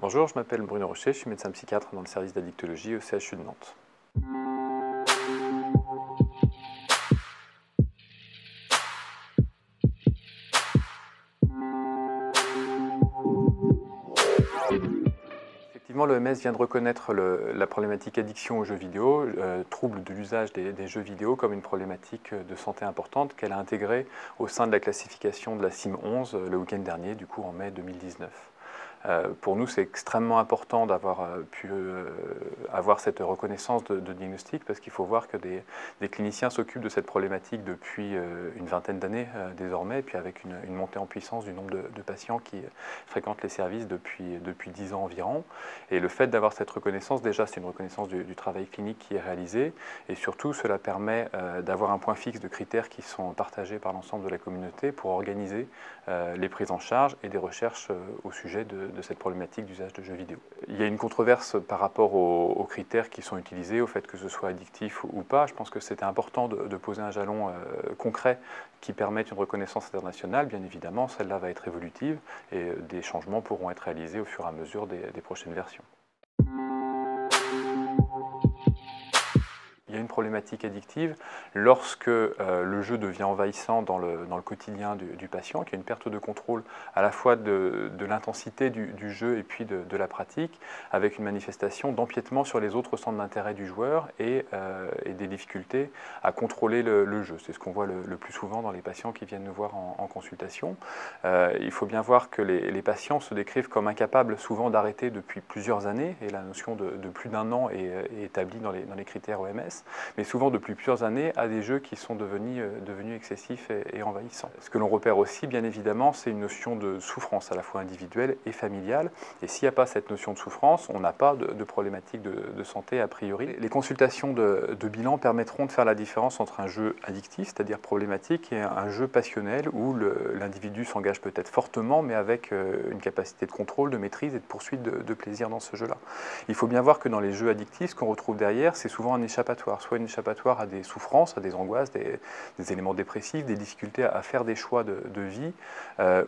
Bonjour, je m'appelle Bruno Rocher, je suis médecin psychiatre dans le service d'addictologie au CHU de Nantes. Effectivement, l'OMS vient de reconnaître la problématique addiction aux jeux vidéo, trouble de l'usage des jeux vidéo comme une problématique de santé importante qu'elle a intégrée au sein de la classification de la CIM 11 le week-end dernier, du coup en mai 2019. Pour nous, c'est extrêmement important d'avoir pu avoir cette reconnaissance de diagnostic parce qu'il faut voir que des cliniciens s'occupent de cette problématique depuis une vingtaine d'années désormais, et puis avec une montée en puissance du nombre de patients qui fréquentent les services depuis 10 ans environ. Et le fait d'avoir cette reconnaissance, déjà, c'est une reconnaissance du travail clinique qui est réalisé, et surtout, cela permet d'avoir un point fixe de critères qui sont partagés par l'ensemble de la communauté pour organiser les prises en charge et des recherches au sujet de cette problématique d'usage de jeux vidéo. Il y a une controverse par rapport aux critères qui sont utilisés, au fait que ce soit addictif ou pas. Je pense que c'était important de poser un jalon concret qui permette une reconnaissance internationale. Bien évidemment, celle-là va être évolutive et des changements pourront être réalisés au fur et à mesure des prochaines versions. Il y a une problématique addictive lorsque le jeu devient envahissant dans le quotidien du patient, qu'il y a une perte de contrôle à la fois de l'intensité du jeu et puis de la pratique, avec une manifestation d'empiètement sur les autres centres d'intérêt du joueur et des difficultés à contrôler le jeu. C'est ce qu'on voit le plus souvent dans les patients qui viennent nous voir en consultation. Il faut bien voir que les patients se décrivent comme incapables souvent d'arrêter depuis plusieurs années, et la notion de plus d'un an est établie dans les critères OMS, mais souvent depuis plusieurs années à des jeux qui sont devenus excessifs et envahissants. Ce que l'on repère aussi, bien évidemment, c'est une notion de souffrance, à la fois individuelle et familiale, et s'il n'y a pas cette notion de souffrance, on n'a pas de problématique de santé a priori. Les consultations de bilan permettront de faire la différence entre un jeu addictif, c'est-à-dire problématique, et un jeu passionnel où l'individu s'engage peut-être fortement, mais avec une capacité de contrôle, de maîtrise et de poursuite de plaisir dans ce jeu-là. Il faut bien voir que dans les jeux addictifs, ce qu'on retrouve derrière, c'est souvent un échappatoire, soit une échappatoire à des souffrances, à des angoisses, des éléments dépressifs, des difficultés à faire des choix de vie,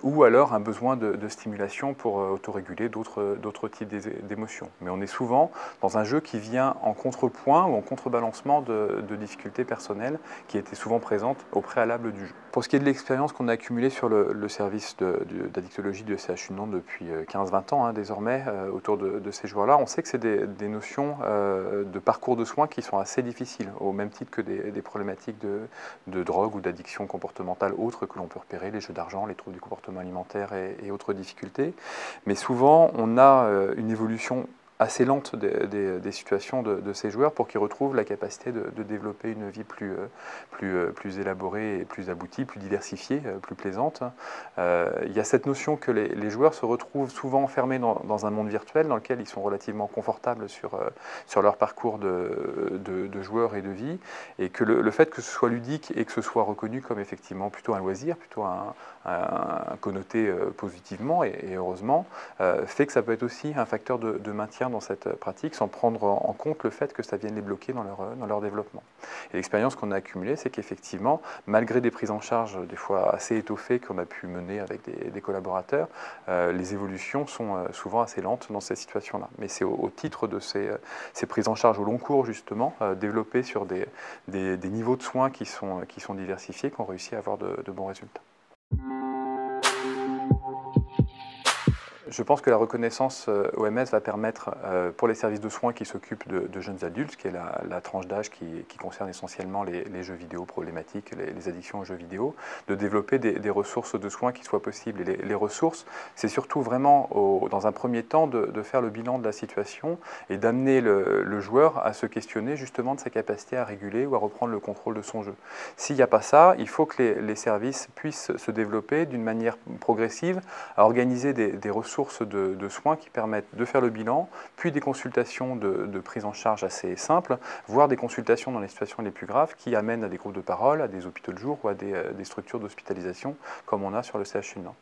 ou alors un besoin de stimulation pour autoréguler d'autres types d'émotions. Mais on est souvent dans un jeu qui vient en contrepoint ou en contrebalancement de difficultés personnelles qui étaient souvent présentes au préalable du jeu. Pour ce qui est de l'expérience qu'on a accumulée sur le service d'addictologie du CHU de Nantes depuis 15-20 ans désormais autour de ces joueurs-là, on sait que c'est des notions de parcours de soins qui sont assez difficiles, au même titre que des problématiques de drogue ou d'addiction comportementale autres que l'on peut repérer, les jeux d'argent, les troubles du comportement alimentaire et autres difficultés. Mais souvent, on a une évolution assez lente des situations de ces joueurs pour qu'ils retrouvent la capacité de développer une vie plus élaborée et plus aboutie, plus diversifiée, plus plaisante. Il y a cette notion que les joueurs se retrouvent souvent enfermés dans un monde virtuel dans lequel ils sont relativement confortables sur leur parcours de joueurs et de vie, et que le fait que ce soit ludique et que ce soit reconnu comme effectivement plutôt un loisir, plutôt un connoté positivement et heureusement, fait que ça peut être aussi un facteur de maintien dans cette pratique sans prendre en compte le fait que ça vienne les bloquer dans leur développement. Et l'expérience qu'on a accumulée, c'est qu'effectivement, malgré des prises en charge des fois assez étoffées qu'on a pu mener avec des collaborateurs, les évolutions sont souvent assez lentes dans ces situations-là. Mais c'est au titre de ces prises en charge au long cours, justement, développées sur des niveaux de soins qui sont diversifiés, qu'on réussit à avoir de bons résultats. Je pense que la reconnaissance OMS va permettre, pour les services de soins qui s'occupent de jeunes adultes, qui est la tranche d'âge qui concerne essentiellement les jeux vidéo problématiques, les addictions aux jeux vidéo, de développer des ressources de soins qui soient possibles. Et les ressources, c'est surtout vraiment, dans un premier temps, de faire le bilan de la situation et d'amener le joueur à se questionner justement de sa capacité à réguler ou à reprendre le contrôle de son jeu. S'il n'y a pas ça, il faut que les services puissent se développer d'une manière progressive, à organiser des ressources de soins qui permettent de faire le bilan, puis des consultations de prise en charge assez simples, voire des consultations dans les situations les plus graves qui amènent à des groupes de parole, à des hôpitaux de jour ou à des structures d'hospitalisation comme on a sur le CHU de Nantes.